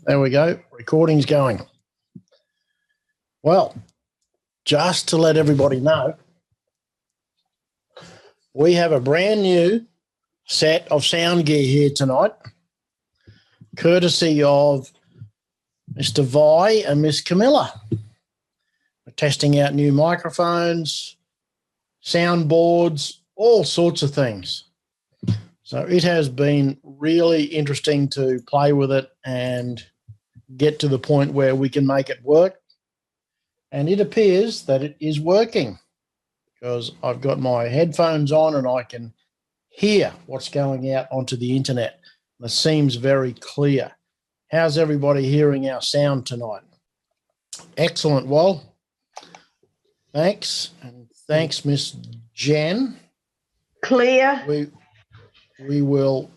There we go. Recording's going. Well, just to let everybody know, we have a brand new set of sound gear here tonight, courtesy of Mr. Vi and Miss Camilla. We're testing out new microphones, soundboards, all sorts of things. So it has been really interesting to play with it and get to the point where we can make it work. And it appears that it is working because I've got my headphones on and I can hear what's going out onto the internet. It seems very clear. How's everybody hearing our sound tonight? Excellent, Wal. Thanks. And thanks, Miss Jen. Clear. We will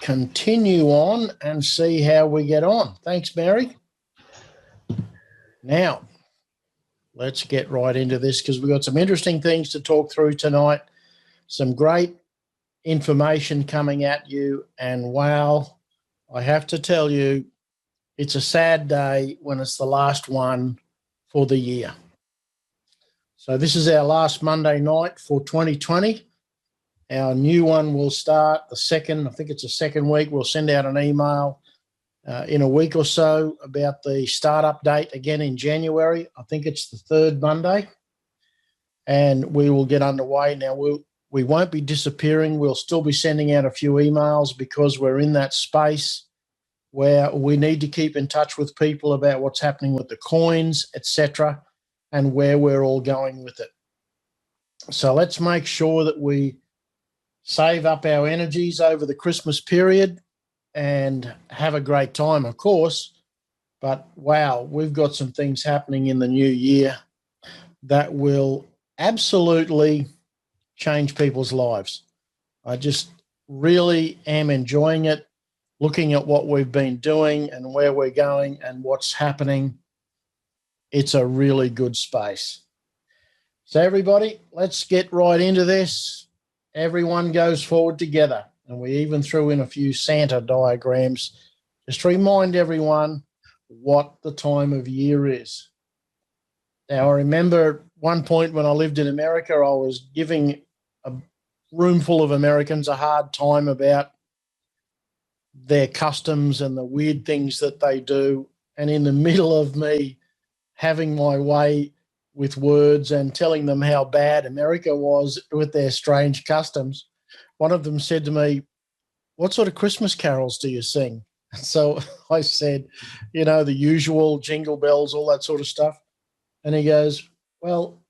continue on and see how we get on. Thanks, Mary. Now, let's get right into this because we've got some interesting things to talk through tonight, some great information coming at you, and wow, I have to tell you, it's a sad day when it's the last one for the year. So this is our last Monday night for 2020. Our new one will start the second, I think it's the second week. We'll send out an email in a week or so about the startup date again in January. I think it's the third Monday. And we will get underway. Now, we won't be disappearing. We'll still be sending out a few emails because we're in that space where we need to keep in touch with people about what's happening with the coins, etc., and where we're all going with it. So let's make sure that we save up our energies over the Christmas period and have a great time, of course. But wow, we've got some things happening in the new year that will absolutely change people's lives. I just really am enjoying it, looking at what we've been doing and where we're going and what's happening. It's a really good space. So everybody, let's get right into this. Everyone goes forward together. And we even threw in a few Santa diagrams just to remind everyone what the time of year is. Now, I remember at one point when I lived in America, I was giving a room full of Americans a hard time about their customs and the weird things that they do. And in the middle of me having my way with words and telling them how bad America was with their strange customs, one of them said to me, "What sort of Christmas carols do you sing?" So I said, you know, the usual jingle bells, all that sort of stuff. And he goes, "Well,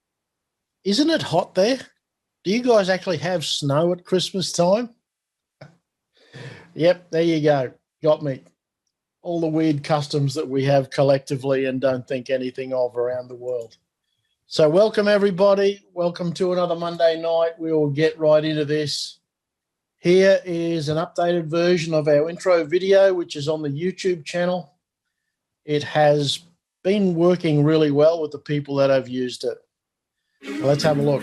isn't it hot there? Do you guys actually have snow at Christmas time?" Yep, there you go. Got me. All the weird customs that we have collectively and don't think anything of around the world. So welcome, everybody. Welcome to another Monday night. We will get right into this. Here is an updated version of our intro video, which is on the YouTube channel. It has been working really well with the people that have used it. So let's have a look.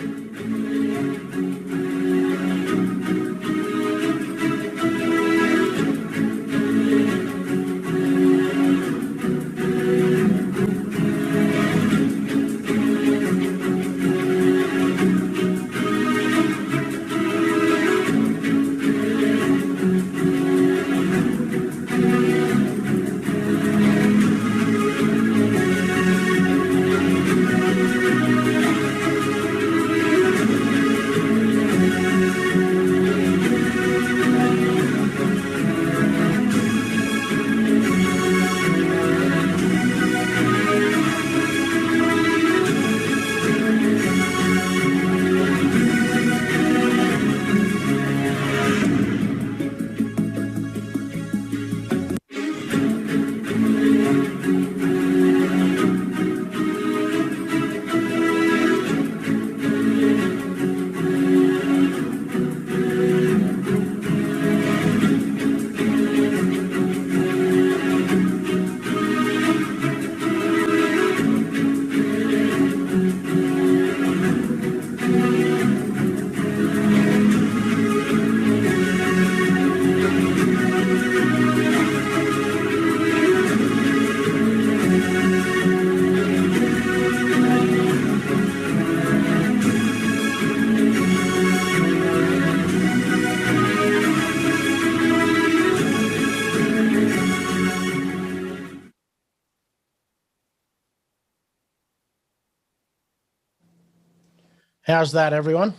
How's that, everyone?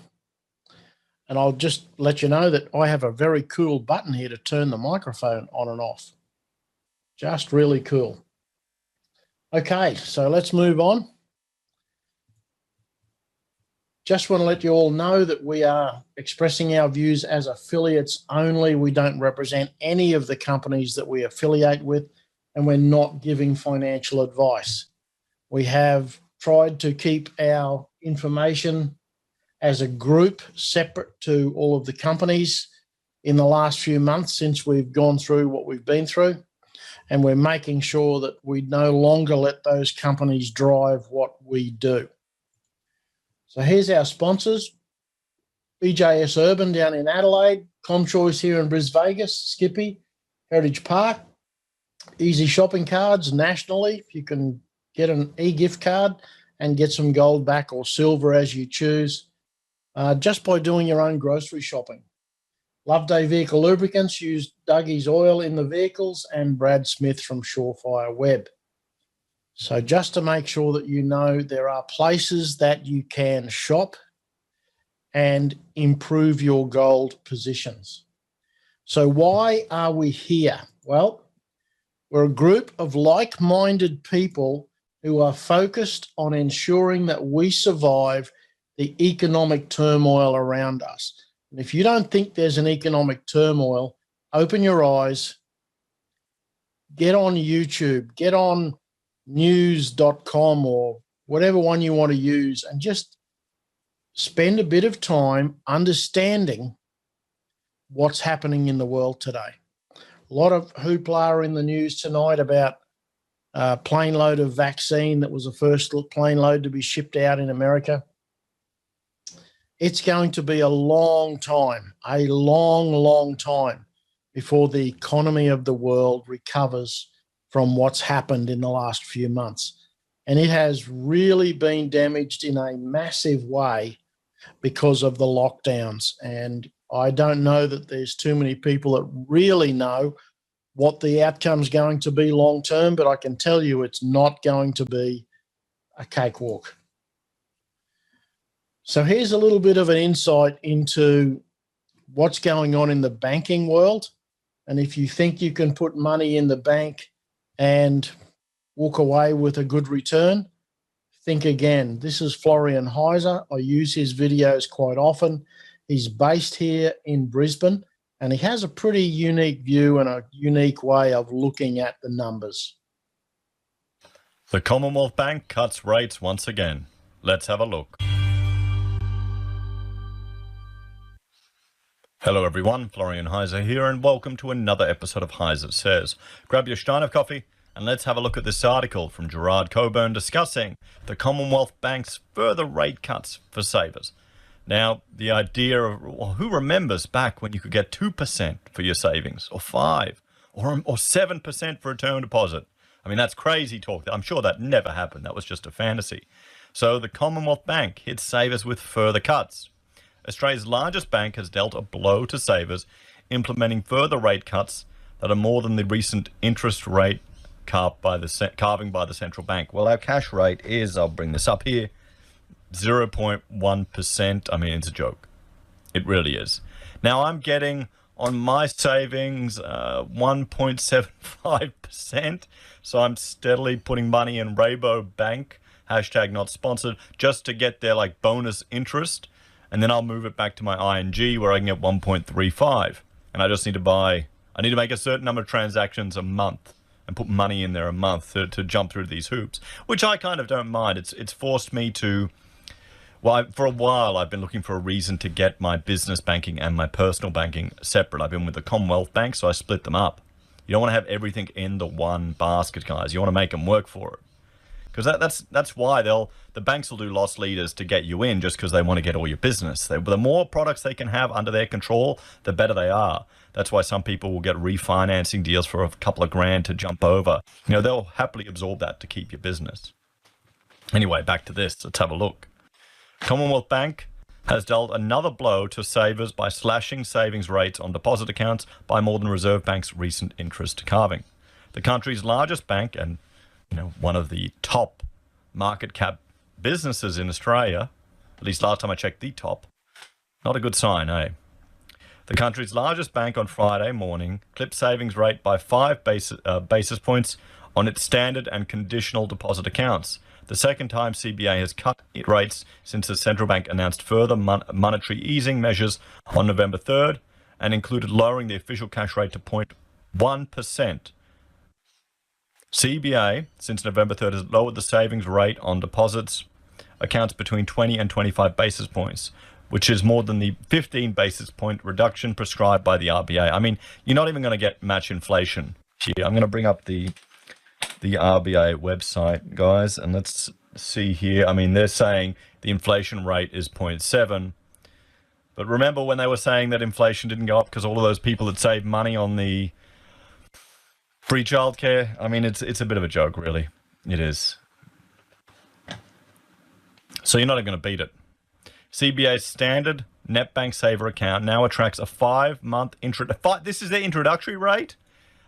And I'll just let you know that I have a very cool button here to turn the microphone on and off. Just really cool. Okay, so let's move on. Just want to let you all know that we are expressing our views as affiliates only. We don't represent any of the companies that we affiliate with, and we're not giving financial advice. We have tried to keep our information as a group separate to all of the companies in the last few months since we've gone through what we've been through. And we're making sure that we no longer let those companies drive what we do. So here's our sponsors: BJS Urban down in Adelaide, ComChoice here in Bris Vegas, Skippy, Heritage Park, Easy Shopping Cards nationally. If you can get an e-gift card and get some gold back or silver as you choose, just by doing your own grocery shopping. Loveday Vehicle Lubricants, use Dougie's oil in the vehicles, and Brad Smith from Surefire Web. So just to make sure that you know, there are places that you can shop and improve your gold positions. So why are we here? Well, we're a group of like-minded people who are focused on ensuring that we survive the economic turmoil around us. And if you don't think there's an economic turmoil, open your eyes, get on YouTube, get on news.com or whatever one you want to use, and just spend a bit of time understanding what's happening in the world today. A lot of hoopla in the news tonight about a plane load of vaccine that was the first plane load to be shipped out in America. It's going to be a long time before the economy of the world recovers from what's happened in the last few months. And it has really been damaged in a massive way because of the lockdowns. And I don't know that there's too many people that really know what the outcome's going to be long term, but I can tell you it's not going to be a cakewalk. So here's a little bit of an insight into what's going on in the banking world. And if you think you can put money in the bank and walk away with a good return, think again. This is Florian Heiser. I use his videos quite often. He's based here in Brisbane, and he has a pretty unique view and a unique way of looking at the numbers. The Commonwealth Bank cuts rates once again. Let's have a look. Hello everyone, Florian Heiser here, and welcome to another episode of Heiser Says. Grab your stein of coffee and let's have a look at this article from Gerard Coburn discussing the Commonwealth Bank's further rate cuts for savers. Now, the idea of, well, who remembers back when you could get 2% for your savings, or 5%, or 7% for a term deposit? I mean, that's crazy talk. I'm sure that never happened. That was just a fantasy. So the Commonwealth Bank hits savers with further cuts. Australia's largest bank has dealt a blow to savers, implementing further rate cuts that are more than the recent interest rate carving by the central bank. Well, our cash rate is, I'll bring this up here, 0.1%. I mean, it's a joke. It really is. Now, I'm getting on my savings 1.75%. So I'm steadily putting money in Rabo Bank, hashtag not sponsored, just to get their like bonus interest. And then I'll move it back to my ING where I can get 1.35. And I just need to make a certain number of transactions a month and put money in there a month to jump through these hoops, which I kind of don't mind. It's forced me to, well, for a while I've been looking for a reason to get my business banking and my personal banking separate. I've been with the Commonwealth Bank, so I split them up. You don't want to have everything in the one basket, guys. You want to make them work for it. Because that's why the banks will do loss leaders to get you in, just because they want to get all your business. The more products they can have under their control, the better they are. That's why some people will get refinancing deals for a couple of grand to jump over. You know, they'll happily absorb that to keep your business. Anyway, back to this. Let's have a look. Commonwealth Bank has dealt another blow to savers by slashing savings rates on deposit accounts by more than Reserve Bank's recent interest carving. The country's largest bank and one of the top market cap businesses in Australia At least last time I checked, the top. Not a good sign, eh? The country's largest bank on Friday morning clipped savings rate by 5 basis points on its standard and conditional deposit accounts. The second time CBA has cut rates since the central bank announced further monetary easing measures on November 3rd and included lowering the official cash rate to 0.1%. CBA, since November 3rd, has lowered the savings rate on deposits accounts between 20 and 25 basis points, which is more than the 15 basis point reduction prescribed by the RBA. I mean, you're not even going to get match inflation here. I'm going to bring up the RBA website, guys, and let's see here. I mean, they're saying the inflation rate is 0.7. But remember when they were saying that inflation didn't go up because all of those people that saved money on the free childcare? I mean, it's a bit of a joke, really. It is. So you're not even going to beat it. CBA's standard net bank saver account now attracts a 5-month this is their introductory rate,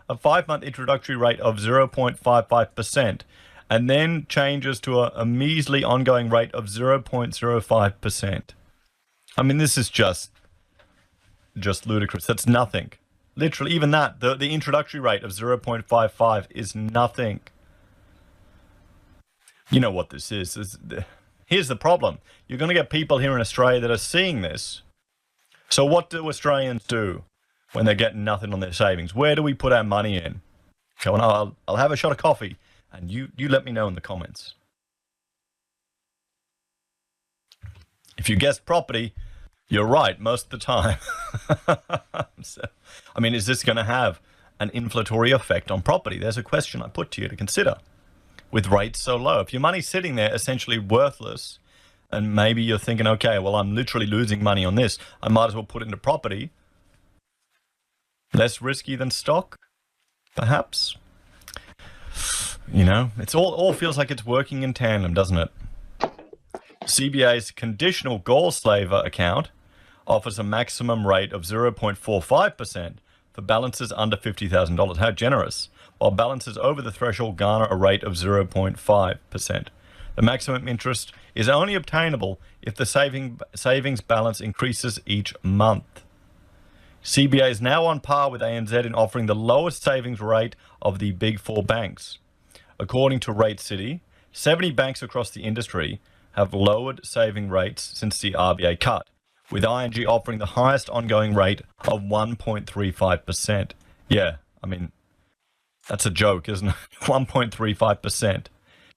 a 5-month introductory rate of 0.55%, and then changes to a measly ongoing rate of 0.05%. I mean, this is just ludicrous. That's nothing. Literally, even that, the introductory rate of 0.55 is nothing. You know what this is. Here's the problem. You're going to get people here in Australia that are seeing this. So what do Australians do when they're getting nothing on their savings? Where do we put our money in? Go on, I'll have a shot of coffee, and you let me know in the comments. If you guessed property, you're right most of the time. So, I mean, is this going to have an inflationary effect on property? There's a question I put to you to consider. With rates so low, if your money's sitting there essentially worthless, and maybe you're thinking, okay, well, I'm literally losing money on this, I might as well put it into property. Less risky than stock, perhaps. You know, it's all feels like it's working in tandem, doesn't it? CBA's conditional gall slaver account offers a maximum rate of 0.45% for balances under $50,000. How generous. While balances over the threshold garner a rate of 0.5%. The maximum interest is only obtainable if the savings balance increases each month. CBA is now on par with ANZ in offering the lowest savings rate of the big four banks. According to Rate City, 70 banks across the industry have lowered saving rates since the RBA cut, with ING offering the highest ongoing rate of 1.35%. Yeah, I mean, that's a joke, isn't it? 1.35%.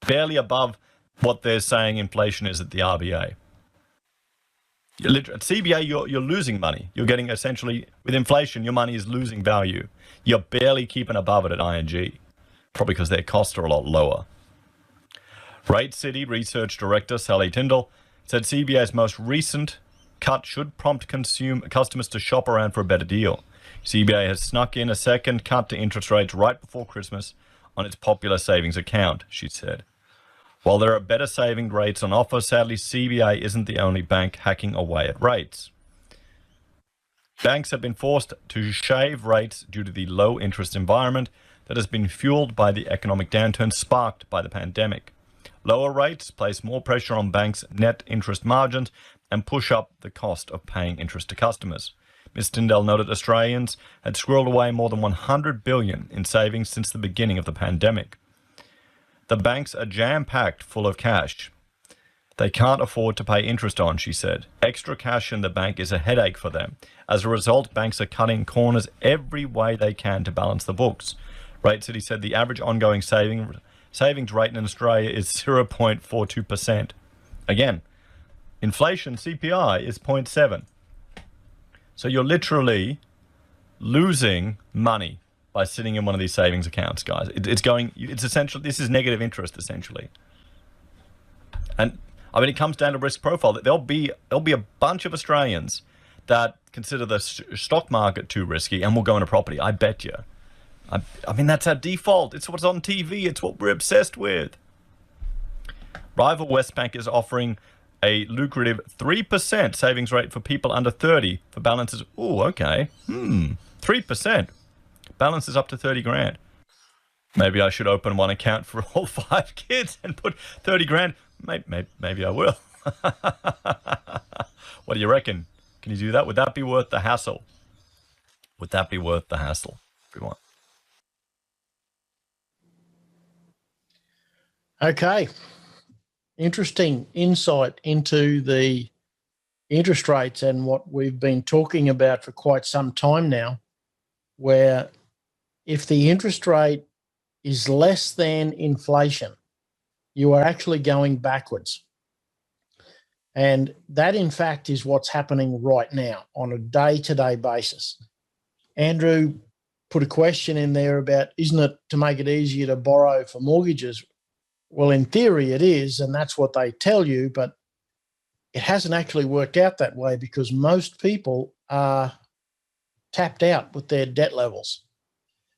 Barely above what they're saying inflation is at the RBA. At CBA, you're losing money. You're getting essentially, with inflation, your money is losing value. You're barely keeping above it at ING, probably because their costs are a lot lower. Rate City Research Director Sally Tyndall said CBA's most recent cut should prompt customers to shop around for a better deal. CBA has snuck in a second cut to interest rates right before Christmas on its popular savings account, she said. While there are better saving rates on offer, sadly, CBA isn't the only bank hacking away at rates. Banks have been forced to shave rates due to the low interest environment that has been fueled by the economic downturn sparked by the pandemic. Lower rates place more pressure on banks' net interest margins and push up the cost of paying interest to customers. Ms. Tyndall noted Australians had squirreled away more than $100 billion in savings since the beginning of the pandemic. The banks are jam-packed full of cash. They can't afford to pay interest on, she said. Extra cash in the bank is a headache for them. As a result, banks are cutting corners every way they can to balance the books. Rate City said the average ongoing savings rate in Australia is 0.42%. Again, inflation, CPI, is 0.7. So you're literally losing money by sitting in one of these savings accounts, guys. It's essentially, this is negative interest, essentially. And I mean, it comes down to risk profile. There'll be a bunch of Australians that consider the stock market too risky and will go into property. I bet you. I mean, that's our default. It's what's on TV. It's what we're obsessed with. Rival Westpac is offering a lucrative 3% savings rate for people under 30 for balances. Oh, okay. 3%. Balance is up to 30 grand. Maybe I should open one account for all 5 kids and put 30 grand. Maybe I will. What do you reckon? Can you do that? Would that be worth the hassle? Would that be worth the hassle, everyone? Okay. Interesting insight into the interest rates and what we've been talking about for quite some time now, where if the interest rate is less than inflation, you are actually going backwards. And that, in fact, is what's happening right now on a day-to-day basis. Andrew put a question in there about, isn't it to make it easier to borrow for mortgages? Well, in theory it is, and that's what they tell you, but it hasn't actually worked out that way because most people are tapped out with their debt levels.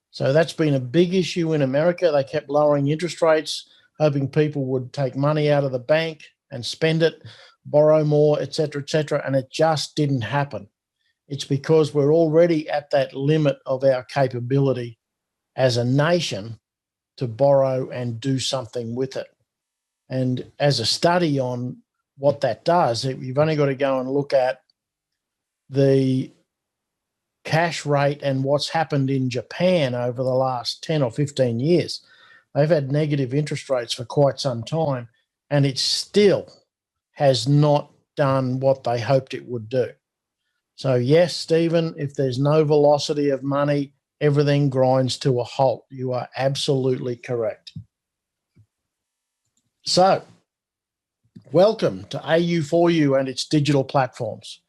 So that's been a big issue in America. They kept lowering interest rates, hoping people would take money out of the bank and spend it, borrow more, et cetera, and it just didn't happen. It's because we're already at that limit of our capability as a nation to borrow and do something with it. And as a study on what that does, you've only got to go and look at the cash rate and what's happened in Japan over the last 10 or 15 years. They've had negative interest rates for quite some time, and it still has not done what they hoped it would do. So yes, Stephen, if there's no velocity of money, everything grinds to a halt. You are absolutely correct. So welcome to AU4U and its digital platforms.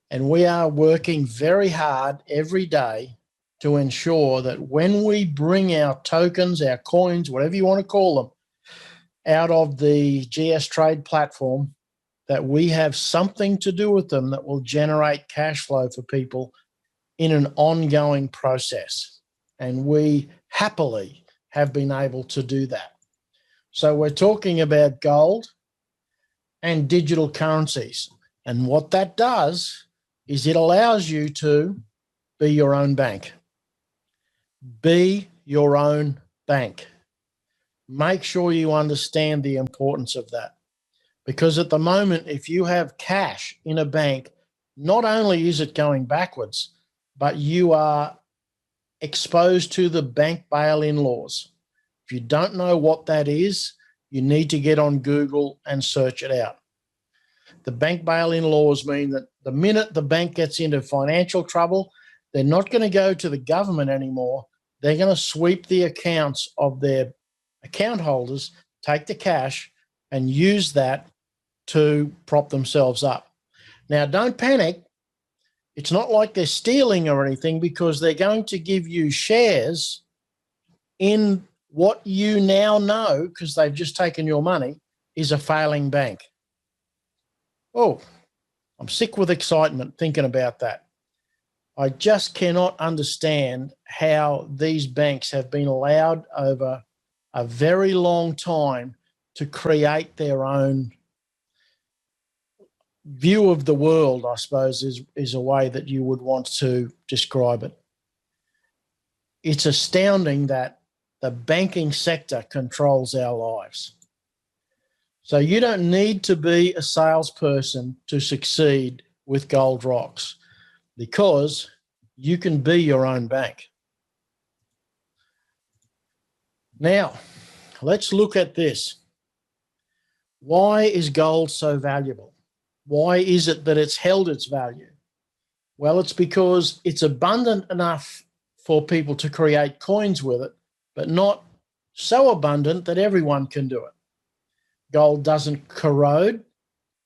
And we are working very hard every day to ensure that when we bring our tokens, our coins, whatever you want to call them, out of the GSTrade platform, that we have something to do with them that will generate cash flow for people in an ongoing process. And we happily have been able to do that. So we're talking about gold and digital currencies. And what that does is it allows you to be your own bank. Be your own bank. Make sure you understand the importance of that. Because at the moment, if you have cash in a bank, not only is it going backwards, but you are exposed to the bank bail-in laws. If you don't know what that is, you need to get on Google and search it out. The bank bail-in laws mean that the minute the bank gets into financial trouble, they're not going to go to the government anymore. They're going to sweep the accounts of their account holders, take the cash, and use that to prop themselves up. Now, don't panic. It's not like they're stealing or anything, because they're going to give you shares in what you now know, because they've just taken your money, is a failing bank. Oh, I'm sick with excitement thinking about that. I just cannot understand how these banks have been allowed over a very long time to create their own view of the world, I suppose, is a way that you would want to describe it. It's astounding that the banking sector controls our lives. So you don't need to be a salesperson to succeed with Gold Rocks, because you can be your own bank. Now, let's look at this. Why is gold so valuable? Why is it that it's held its value? Well, it's because it's abundant enough for people to create coins with it, but not so abundant that everyone can do it. Gold doesn't corrode.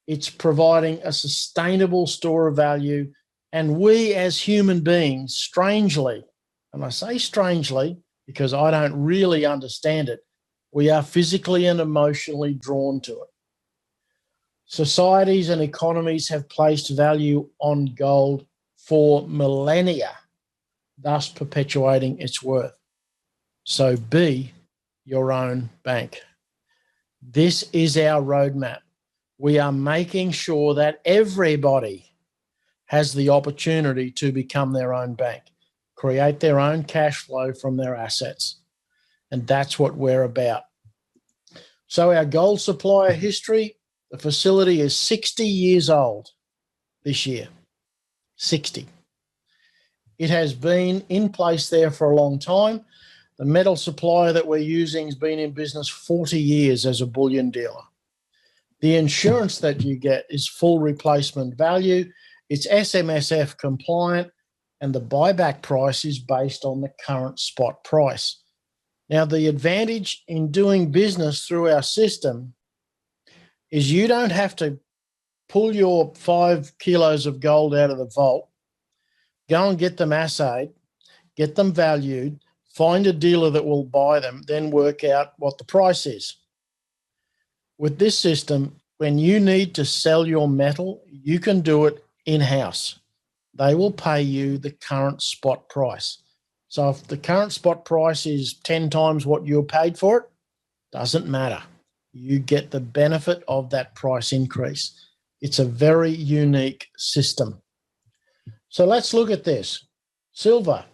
It's providing a sustainable store of value. And we as human beings, strangely, and I say strangely because I don't really understand it, we are physically and emotionally drawn to it. Societies and economies have placed value on gold for millennia, thus perpetuating its worth. So be your own bank. This is our roadmap. We are making sure that everybody has the opportunity to become their own bank, create their own cash flow from their assets. And that's what we're about. So our gold supplier history, The facility is 60 years old this year. 60. It has been in place there for a long time. The metal supplier that we're using has been in business 40 years as a bullion dealer. The insurance that you get is full replacement value. It's SMSF compliant, and the buyback price is based on the current spot price. Now, the advantage in doing business through our system is you don't have to pull your 5 kilos of gold out of the vault, go and get them assayed, get them valued, find a dealer that will buy them, then work out what the price is. With this system, when you need to sell your metal, you can do it in-house. They will pay you the current spot price. So if the current spot price is 10 times what you paid for it, doesn't matter. You get the benefit of that price increase. It's a very unique system. So let's look at this. Silver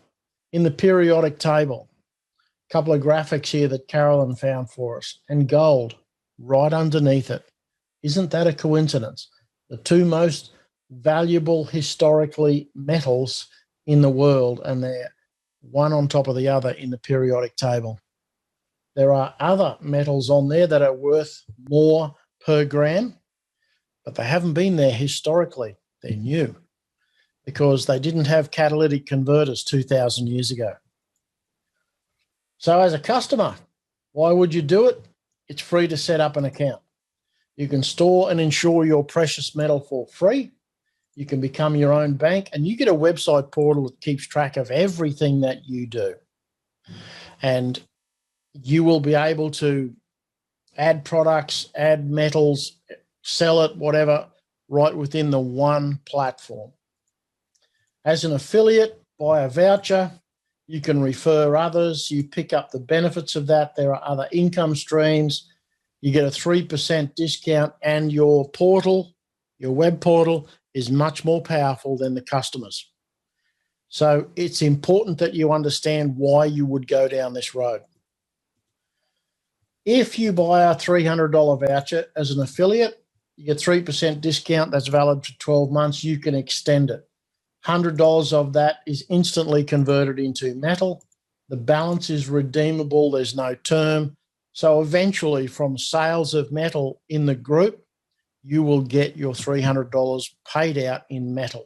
in the periodic table. A couple of graphics here that Carolyn found for us. And gold right underneath it. Isn't that a coincidence? The two most valuable historically metals in the world, and they're one on top of the other in the periodic table. There are other metals on there that are worth more per gram, but they haven't been there historically. They're new because they didn't have catalytic converters 2,000 years ago. So as a customer, why would you do it? It's free to set up an account. You can store and insure your precious metal for free. You can become your own bank, and you get a website portal that keeps track of everything that you do. And you will be able to add products, add metals, sell it, whatever, right within the one platform. As an affiliate, buy a voucher. You can refer others. You pick up the benefits of that. There are other income streams. You get a 3% discount, and your portal, your web portal, is much more powerful than the customers. So it's important that you understand why you would go down this road. If you buy a $300 voucher as an affiliate, you get 3% discount. That's valid for 12 months. You can extend it. $100 of that is instantly converted into metal. The balance is redeemable. There's no term. So eventually, from sales of metal in the group, you will get your $300 paid out in metal.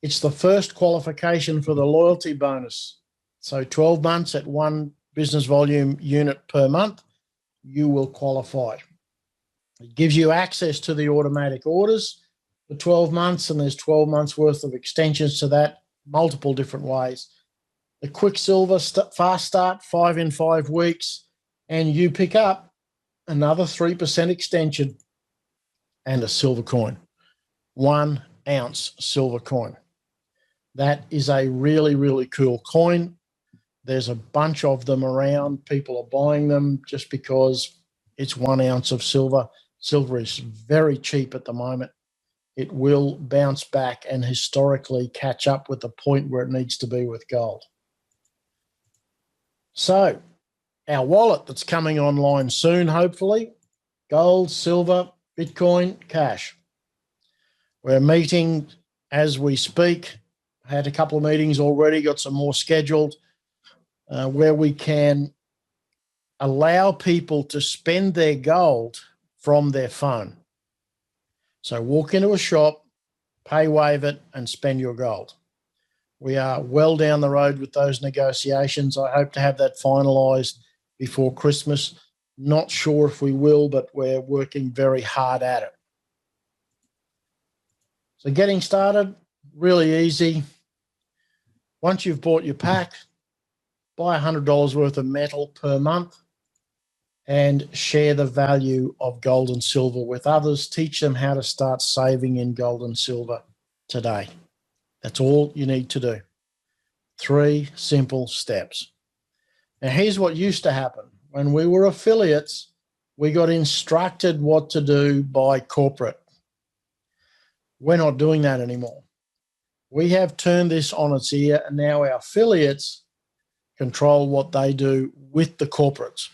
It's the first qualification for the loyalty bonus. So 12 months at 1 business volume unit per month, you will qualify. It gives you access to the automatic orders for 12 months, and there's 12 months worth of extensions to that, multiple different ways. The Quicksilver fast start, 5 in 5 weeks, and you pick up another 3% extension and a silver coin, 1 ounce silver coin. That is a really, really cool coin. There's a bunch of them around. People are buying them just because it's 1 ounce of silver. Silver is very cheap at the moment. It will bounce back and historically catch up with the point where it needs to be with gold. So our wallet that's coming online soon, hopefully, gold, silver, Bitcoin, cash. We're meeting as we speak. Had a couple of meetings already, got some more scheduled, where we can allow people to spend their gold from their phone. So walk into a shop, pay wave it, and spend your gold. We are well down the road with those negotiations. I hope to have that finalised before Christmas. Not sure if we will, but we're working very hard at it. So getting started, really easy. Once you've bought your pack, buy $100 worth of metal per month and share the value of gold and silver with others. Teach them how to start saving in gold and silver today. That's all you need to do. 3 simple steps. Now, here's what used to happen. When we were affiliates, we got instructed what to do by corporate. We're not doing that anymore. We have turned this on its ear, and now our affiliates control what they do with the corporates.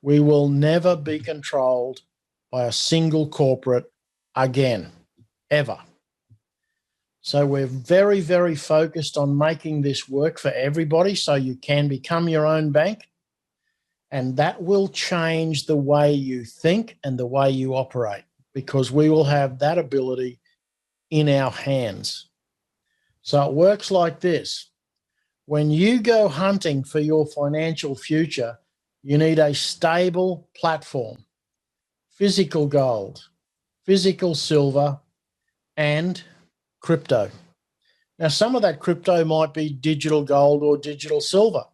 We will never be controlled by a single corporate again, ever. So we're very, very focused on making this work for everybody so you can become your own bank. And that will change the way you think and the way you operate, because we will have that ability in our hands. So it works like this. When you go hunting for your financial future, you need a stable platform, physical gold, physical silver, and crypto. Now, some of that crypto might be digital gold or digital silver.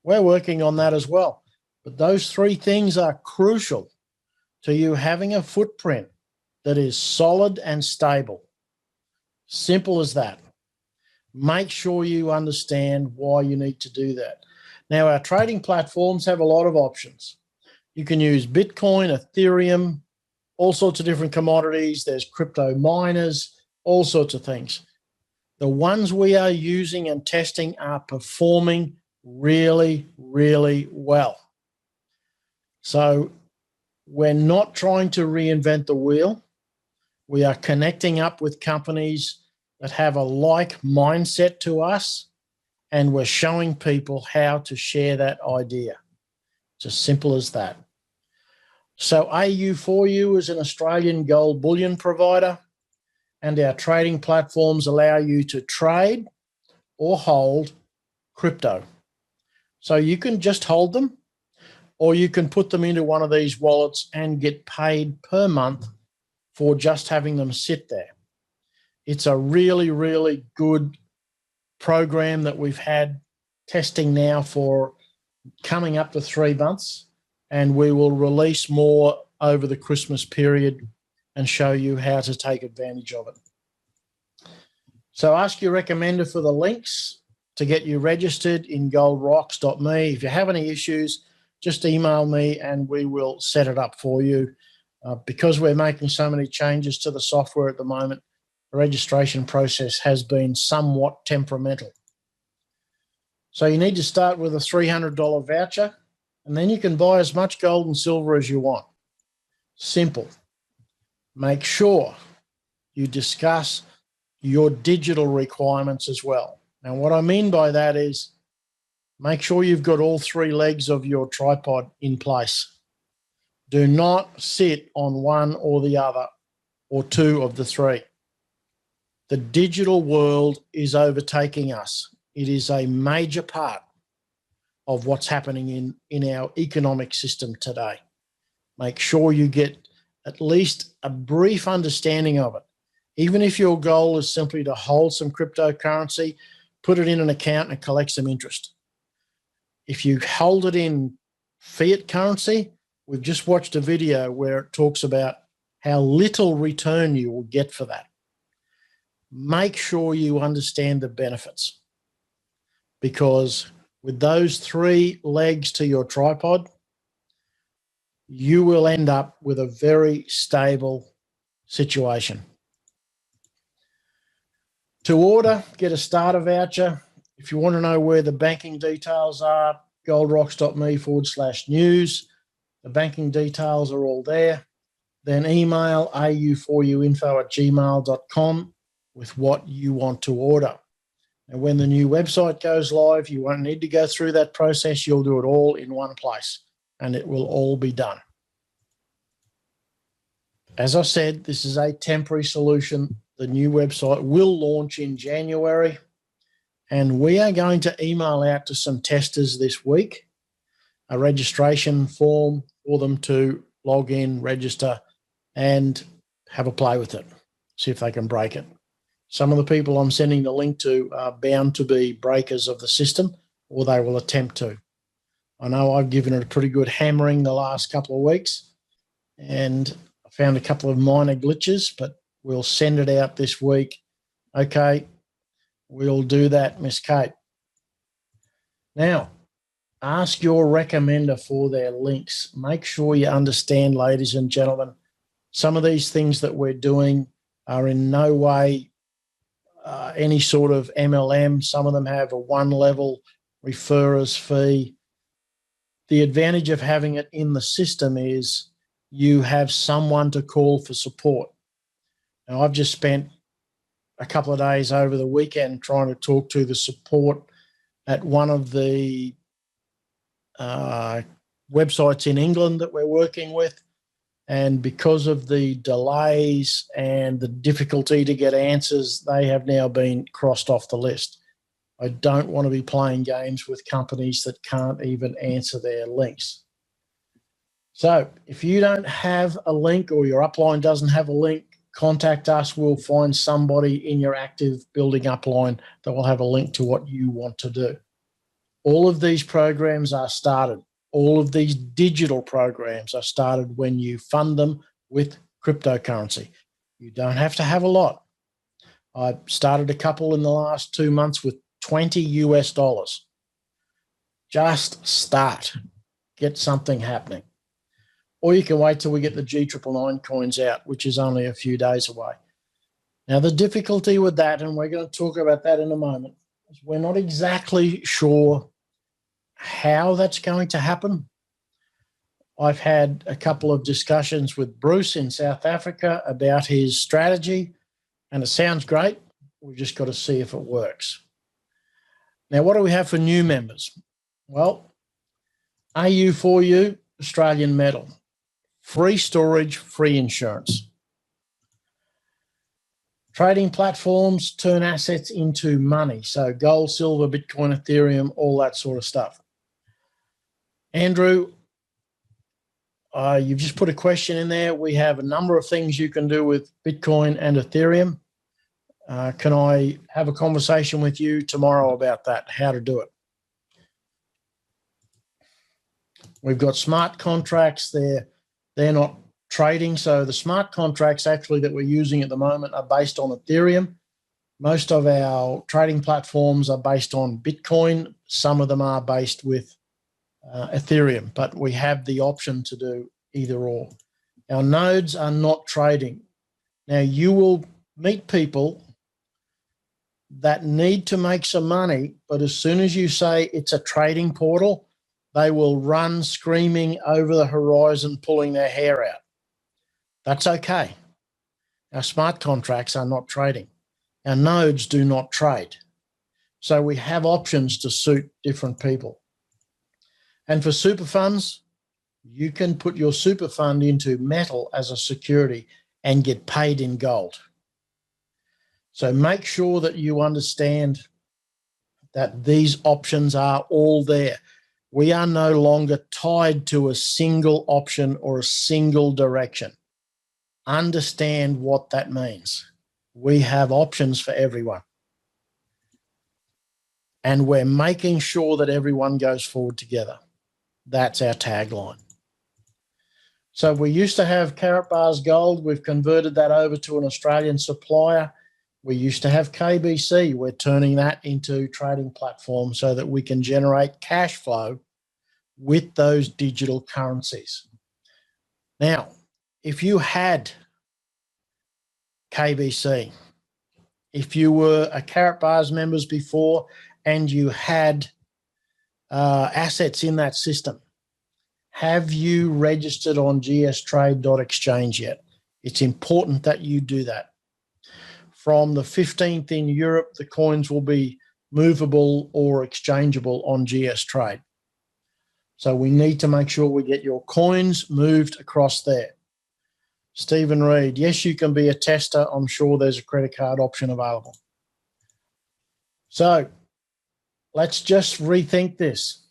We're working on that as well. But those three things are crucial to you having a footprint that is solid and stable. Simple as that. Make sure you understand why you need to do that. Now, our trading platforms have a lot of options. You can use Bitcoin, Ethereum, all sorts of different commodities. There's crypto miners, all sorts of things. The ones we are using and testing are performing really, really well. So we're not trying to reinvent the wheel. We are connecting up with companies that have a like mindset to us, and we're showing people how to share that idea. It's as simple as that. So AU4U is an Australian gold bullion provider, and our trading platforms allow you to trade or hold crypto. So you can just hold them, or you can put them into one of these wallets and get paid per month for just having them sit there. It's a really, really good program that we've had testing now for coming up to 3 months, and we will release more over the Christmas period and show you how to take advantage of it. So ask your recommender for the links to get you registered in goldrocks.me. If you have any issues, just email me and we will set it up for you. Because we're making so many changes to the software at the moment, the registration process has been somewhat temperamental. So you need to start with a $300 voucher, and then you can buy as much gold and silver as you want. Simple. Make sure you discuss your digital requirements as well. Now, what I mean by that is make sure you've got all three legs of your tripod in place. Do not sit on one or the other or two of the three. The digital world is overtaking us. It is a major part of what's happening in our economic system today. Make sure you get at least a brief understanding of it. Even if your goal is simply to hold some cryptocurrency, put it in an account and collect some interest. If you hold it in fiat currency, we've just watched a video where it talks about how little return you will get for that. Make sure you understand the benefits, because with those three legs to your tripod, you will end up with a very stable situation. To order, get a starter voucher. If you want to know where the banking details are, goldrocks.me/news. The banking details are all there. Then email au4uinfo@gmail.com with what you want to order. And when the new website goes live, you won't need to go through that process. You'll do it all in one place, and it will all be done. As I said, this is a temporary solution. The new website will launch in January, and we are going to email out to some testers this week a registration form for them to log in, register, and have a play with it, see if they can break it. Some of the people I'm sending the link to are bound to be breakers of the system, or they will attempt to. I know I've given it a pretty good hammering the last couple of weeks, and I found a couple of minor glitches, but we'll send it out this week. Okay, we'll do that, Miss Kate. Now, ask your recommender for their links. Make sure you understand, ladies and gentlemen, some of these things that we're doing are in no way any sort of MLM. Some of them have a one-level referrers fee. The advantage of having it in the system is you have someone to call for support. Now, I've just spent a couple of days over the weekend trying to talk to the support at one of the websites in England that we're working with. And because of the delays and the difficulty to get answers, they have now been crossed off the list. I don't want to be playing games with companies that can't even answer their links. So if you don't have a link or your upline doesn't have a link, contact us. We'll find somebody in your active building upline that will have a link to what you want to do. All of these programs are started. All of these digital programs are started when you fund them with cryptocurrency. You don't have to have a lot. I started a couple in the last 2 months with $20 US. Just start. Get something happening. Or you can wait till we get the G999 coins out, which is only a few days away. Now, the difficulty with that, and we're going to talk about that in a moment, is we're not exactly sure how that's going to happen. I've had a couple of discussions with Bruce in South Africa about his strategy, and it sounds great. We've just got to see if it works. Now, what do we have for new members? Well, AU4U, Australian metal. Free storage, free insurance. Trading platforms turn assets into money. So gold, silver, Bitcoin, Ethereum, all that sort of stuff. Andrew, you've just put a question in there. We have a number of things you can do with Bitcoin and Ethereum. Can I have a conversation with you tomorrow about that, how to do it? We've got smart contracts. They're not trading. So the smart contracts actually that we're using at the moment are based on Ethereum. Most of our trading platforms are based on Bitcoin. Some of them are based with Ethereum, but we have the option to do either or. Our nodes are not trading. Now, you will meet people that need to make some money, but as soon as you say it's a trading portal, they will run screaming over the horizon, pulling their hair out. That's okay. Our smart contracts are not trading. Our nodes do not trade. So we have options to suit different people. And for super funds, you can put your super fund into metal as a security and get paid in gold. So make sure that you understand that these options are all there. We are no longer tied to a single option or a single direction. Understand what that means. We have options for everyone. And we're making sure that everyone goes forward together. That's our tagline. So we used to have Carat Bars Gold. We've converted that over to an Australian supplier. We used to have KBC. We're turning that into trading platform so that we can generate cash flow with those digital currencies. Now, if you had KBC, if you were a Carat Bars members before and you had assets in that system, have you registered on GSTrade.exchange yet? It's important that you do that. From the 15th in Europe, the coins will be movable or exchangeable on GSTrade. So we need to make sure we get your coins moved across there. Stephen Reed, yes, you can be a tester. I'm sure there's a credit card option available. So let's just rethink this.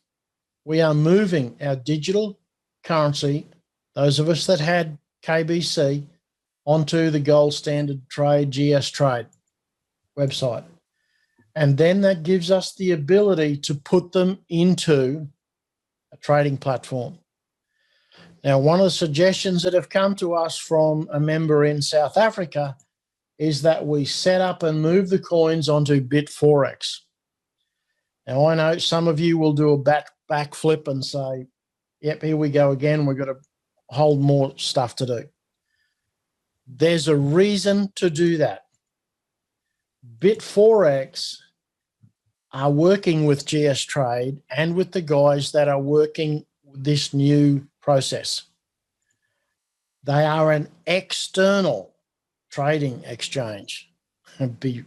We are moving our digital currency, those of us that had KBC, onto the gold standard trade GSTrade website. And then that gives us the ability to put them into a trading platform. Now, one of the suggestions that have come to us from a member in South Africa is that we set up and move the coins onto Bitforex. Now, I know some of you will do a backflip and say, yep, here we go again. We've got to hold more stuff to do. There's a reason to do that. Bitforex are working with GSTrade and with the guys that are working this new process. They are an external trading exchange. And be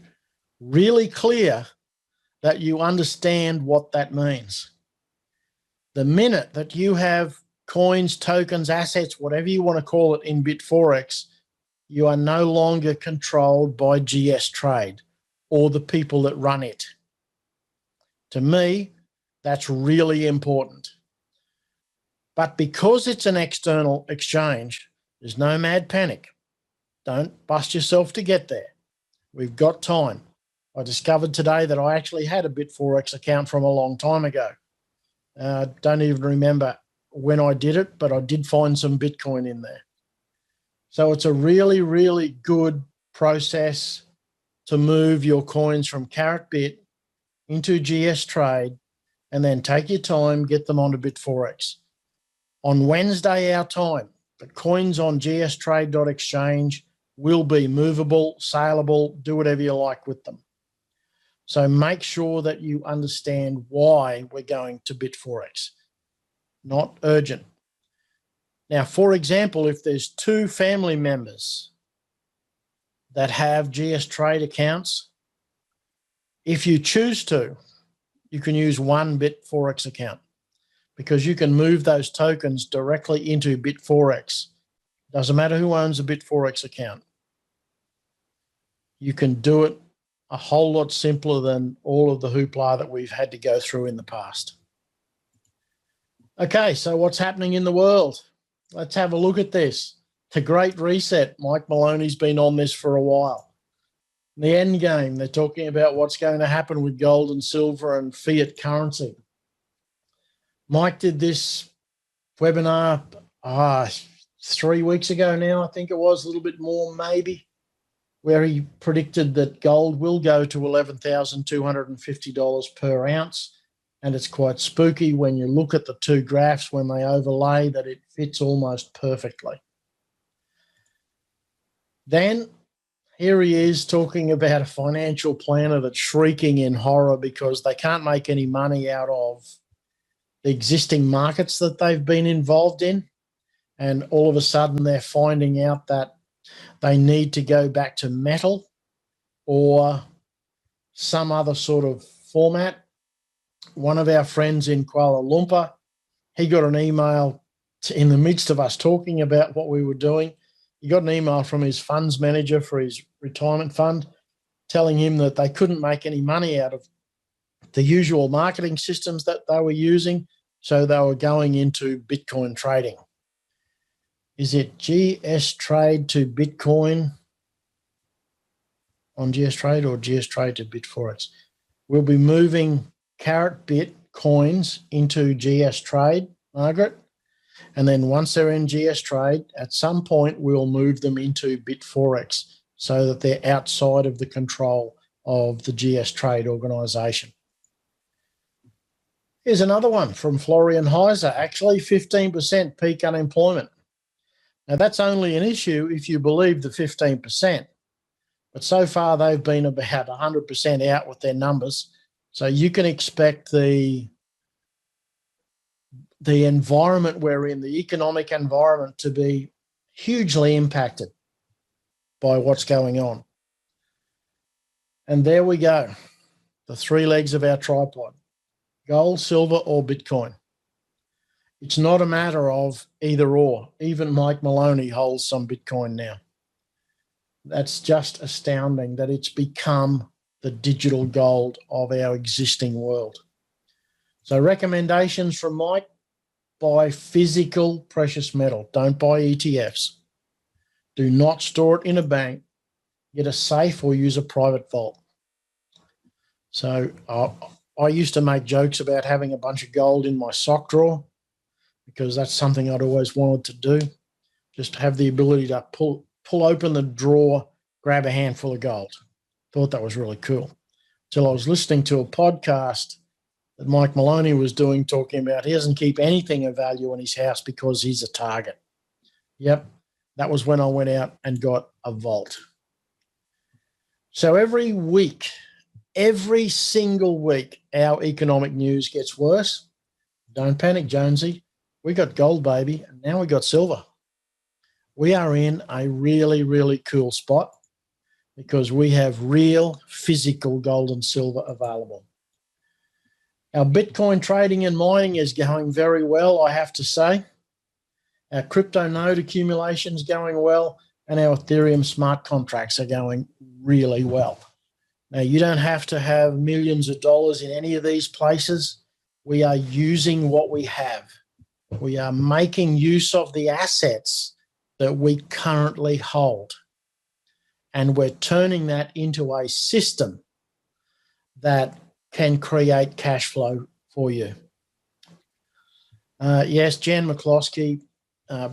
really clear that you understand what that means. The minute that you have coins, tokens, assets, whatever you want to call it in Bitforex, you are no longer controlled by GSTrade or the people that run it. To me, that's really important. But because it's an external exchange, there's no mad panic. Don't bust yourself to get there. We've got time. I discovered today that I actually had a Bitforex account from a long time ago. Don't even remember when I did it, but I did find some Bitcoin in there. So it's a really, really good process to move your coins from CaratBit into GSTrade and then take your time, get them onto Bitforex. On Wednesday, our time, the coins on gstrade.exchange will be movable, saleable, do whatever you like with them. So make sure that you understand why we're going to Bitforex. Not urgent. Now, for example, if there's 2 family members that have GSTrade accounts, if you choose to, you can use one Bitforex account because you can move those tokens directly into Bitforex. Doesn't matter who owns a Bitforex account. You can do it a whole lot simpler than all of the hoopla that we've had to go through in the past. Okay, so what's happening in the world? Let's have a look at this. The Great Reset. Mike Maloney's been on this for a while. The end game, they're talking about what's going to happen with gold and silver and fiat currency. Mike did this webinar 3 weeks ago now, I think it was, a little bit more maybe, where he predicted that gold will go to $11,250 per ounce. And it's quite spooky when you look at the 2 graphs when they overlay that it fits almost perfectly. Then here he is talking about a financial planner that's shrieking in horror because they can't make any money out of the existing markets that they've been involved in. And all of a sudden they're finding out that they need to go back to metal or some other sort of format. One of our friends in Kuala Lumpur, he got an email in the midst of us talking about what we were doing. He got an email from his funds manager for his retirement fund telling him that they couldn't make any money out of the usual marketing systems that they were using, so they were going into Bitcoin trading. Is it GSTrade to Bitcoin on GSTrade or GSTrade to Bitforex? We'll be moving CaratBit coins into GSTrade, Margaret, and then once they're in GSTrade, at some point we'll move them into Bitforex so that they're outside of the control of the GSTrade organisation. Here's another one from Florian Heiser, actually 15% peak unemployment. Now, that's only an issue if you believe the 15%, but so far they've been about 100% out with their numbers. So you can expect the environment we're in, the economic environment, to be hugely impacted by what's going on. And there we go, the 3 legs of our tripod, gold, silver, or Bitcoin. It's not a matter of either or. Even Mike Maloney holds some Bitcoin now. That's just astounding that it's become the digital gold of our existing world. So recommendations from Mike: buy physical precious metal. Don't buy ETFs. Do not store it in a bank. Get a safe or use a private vault. So I used to make jokes about having a bunch of gold in my sock drawer because that's something I'd always wanted to do, just have the ability to pull open the drawer, grab a handful of gold. Thought that was really cool. Till I was listening to a podcast that Mike Maloney was doing, talking about he doesn't keep anything of value in his house because he's a target. Yep, that was when I went out and got a vault. So every week, every single week, our economic news gets worse. Don't panic, Jonesy. We got gold, baby, and now we got silver. we are in a really, really cool spot because we have real physical gold and silver available. Our Bitcoin trading and mining is going very well, I have to say. Our crypto node accumulation is going well, and our Ethereum smart contracts are going really well. Now, you don't have to have millions of dollars in any of these places. We are using what we have. We are making use of the assets that we currently hold, and we're turning that into a system that can create cash flow for you. Yes, Jan McCloskey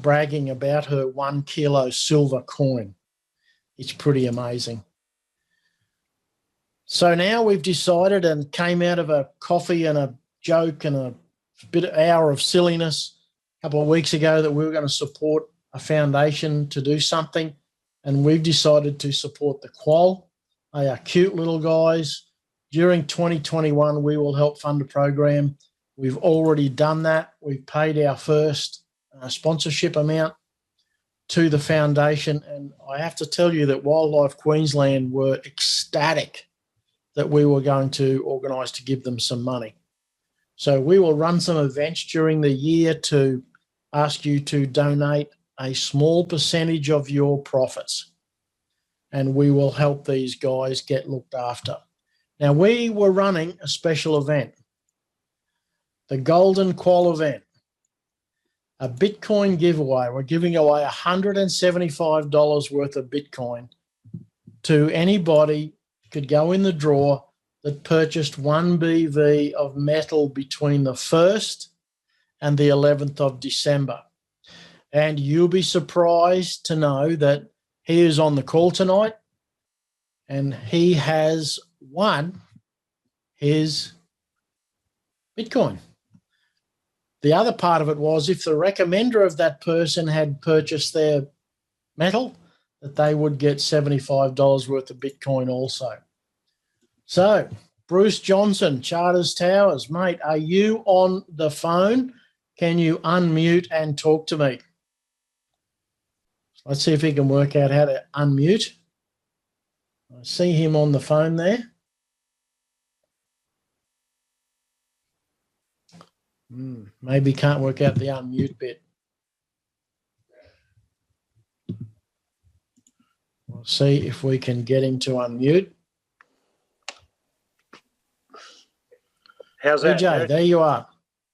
bragging about her 1 kilo silver coin. It's pretty amazing. So now we've decided, and came out of a coffee and a joke and a bit of hour of silliness a couple of weeks ago, that we were going to support a foundation to do something, and we've decided to support the Qual. They are cute little guys. During 2021, we will help fund a program. We've already done that. We've paid our first sponsorship amount to the foundation, and I have to tell you that Wildlife Queensland were ecstatic that we were going to organise to give them some money. So we will run some events during the year to ask you to donate a small percentage of your profits, and we will help these guys get looked after. Now, we were running a special event, the Golden Qual event, a Bitcoin giveaway. We're giving away $175 worth of Bitcoin to anybody could go in the draw that purchased 1 BV of metal between the 1st and the 11th of December. And you'll be surprised to know that he is on the call tonight, and he has won his Bitcoin. The other part of it was, if the recommender of that person had purchased their metal, that they would get $75 worth of Bitcoin also. So, Bruce Johnson, Charters Towers, mate, are you on the phone? Can you unmute and talk to me? Let's see if he can work out how to unmute. I see him on the phone there. Maybe can't work out the unmute bit. We'll see if we can get him to unmute. How's that? DJ, there you are.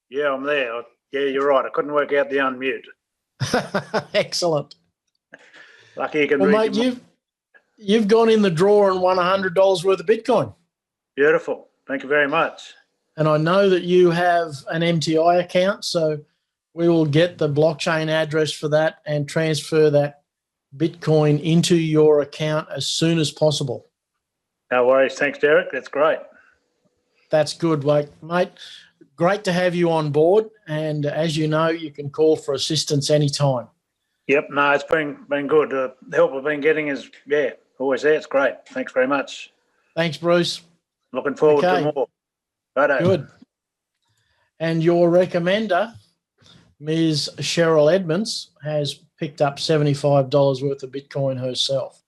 Yeah, I'm there. Yeah, you're right. I couldn't work out the unmute. Excellent. Lucky you can Well, read. mate, you've gone in the draw and won $100 worth of Bitcoin. Beautiful. Thank you very much. And I know that you have an MTI account, so we will get the blockchain address for that and transfer that Bitcoin into your account as soon as possible. No worries. Thanks, Derek. That's great. That's good, mate. Great to have you on board. And as you know, you can call for assistance anytime. Yep. No, it's been good. The help I've been getting is, always there. It's great. Thanks very much. Thanks, Bruce. Looking forward to more. Righto. Good. And your recommender, Ms. Cheryl Edmonds, has picked up $75 worth of Bitcoin herself.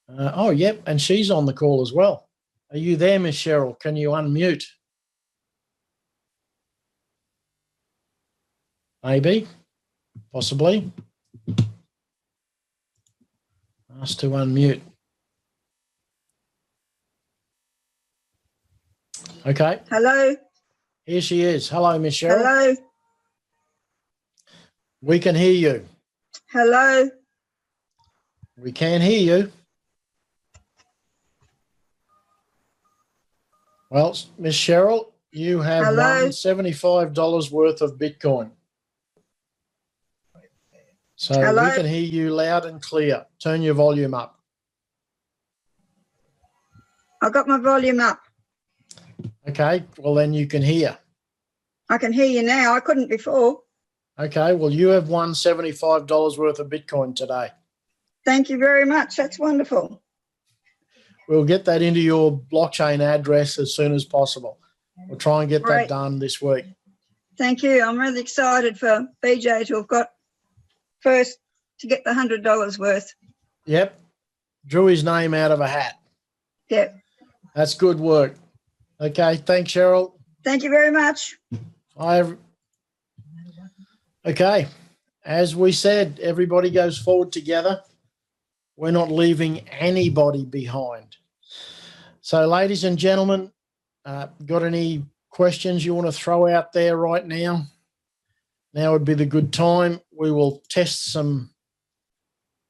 Yep, and she's on the call as well. Are you there, Ms. Cheryl? Can you unmute? Maybe, possibly. Ask to unmute. Okay. Hello. Here she is. Hello, Miss Cheryl. Hello. We can hear you. Hello. We can hear you. Well, Miss Cheryl, you have Hello. won $75 worth of Bitcoin. So Hello. we can hear you loud and clear. Turn your volume up. I got my volume up. Okay, well then you can hear. I can hear you now. I couldn't before. Okay, well you have won $75 worth of Bitcoin today. Thank you very much. That's wonderful. We'll get that into your blockchain address as soon as possible. We'll try and get Great. that done this week. Thank you. I'm really excited for BJ to have got first to get the $100 worth. Yep. Drew his name out of a hat. Yep. That's good work. Okay. Thanks, Cheryl. Thank you very much. Okay. As we said, everybody goes forward together. We're not leaving anybody behind. So, ladies and gentlemen, got any questions you want to throw out there right now? Now would be the good time. We will test some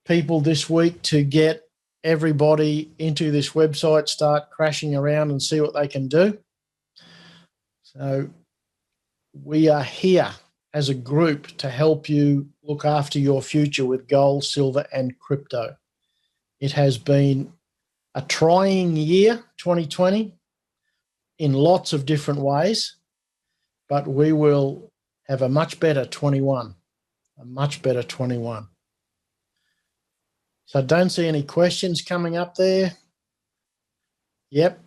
people this week to get everybody into this website, start crashing around and see what they can do. So we are here as a group to help you look after your future with gold, silver, and crypto. It has been a trying year, 2020, in lots of different ways, but we will have a much better 21, a much better 21. So I don't see any questions coming up there. Yep.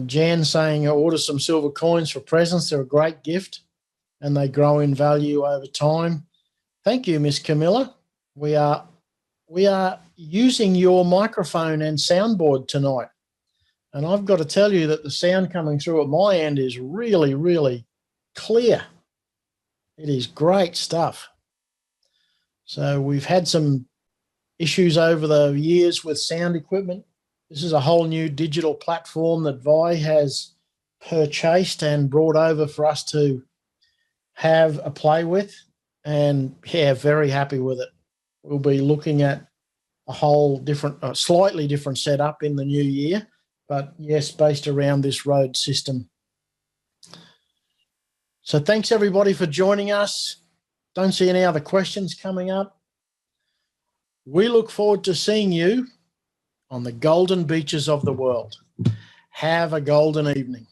Jan saying order some silver coins for presents. They're a great gift and they grow in value over time. Thank you, Miss Camilla. We are using your microphone and soundboard tonight. And I've got to tell you that the sound coming through at my end is really, really clear. It is great stuff. So we've had some issues over the years with sound equipment. This is a whole new digital platform that Vi has purchased and brought over for us to have a play with. And yeah, very happy with it. We'll be looking at a whole different, slightly different setup in the new year, but yes, based around this Rode system. So thanks everybody for joining us. Don't see any other questions coming up. We look forward to seeing you on the golden beaches of the world. Have a golden evening.